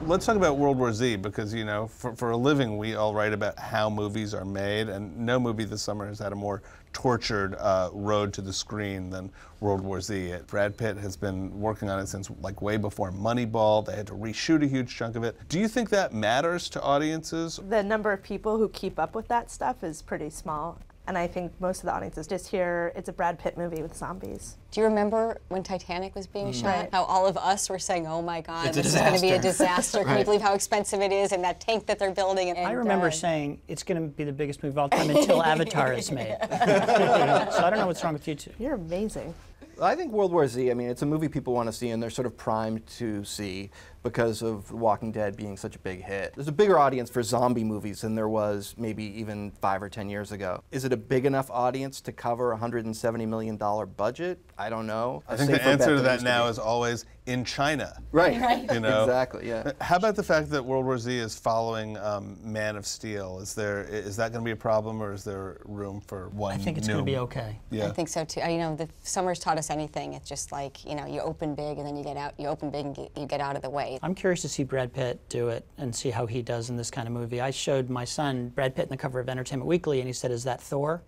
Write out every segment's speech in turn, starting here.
Let's talk about World War Z, because, you know, for a living, we all write about how movies are made, and no movie this summer has had a more tortured road to the screen than World War Z. Brad Pitt has been working on it since like way before Moneyball. They had to reshoot a huge chunk of it. Do you think that matters to audiences? The number of people who keep up with that stuff is pretty small. And I think most of the audiences just hear it's a Brad Pitt movie with zombies. Do you remember when Titanic was being shot? Right. How all of us were saying, oh my God, It's a this is going to be a disaster. disaster. Can you believe how expensive it is, and that tank that they're building? And, I remember saying it's going to be the biggest movie of all time until Avatar is made. So I don't know what's wrong with you two. You're amazing. I think World War Z, I mean, it's a movie people want to see, and they're sort of primed to see because of The Walking Dead being such a big hit. There's a bigger audience for zombie movies than there was maybe even 5 or 10 years ago. Is it a big enough audience to cover a $170 million budget? I don't know. I think the answer to that now is always in China. Right. You know? Exactly, yeah. How about the fact that World War Z is following Man of Steel? Is that going to be a problem, or is there room for one? I think it's going to be okay. Yeah. I think so too. You know, the summer's taught us anything. It's just like, you know, you open big and then you get out. You open big and you get out of the way. I'm curious to see Brad Pitt do it and see how he does in this kind of movie. I showed my son Brad Pitt in the cover of Entertainment Weekly, and he said, "Is that Thor?"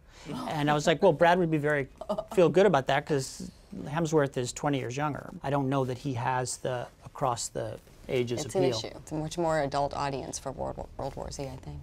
And I was like, well, Brad would be feel good about that, because Hemsworth is 20 years younger. I don't know that he has the across the ages It's appeal. an issue. It's a much more adult audience for World War Z, I think.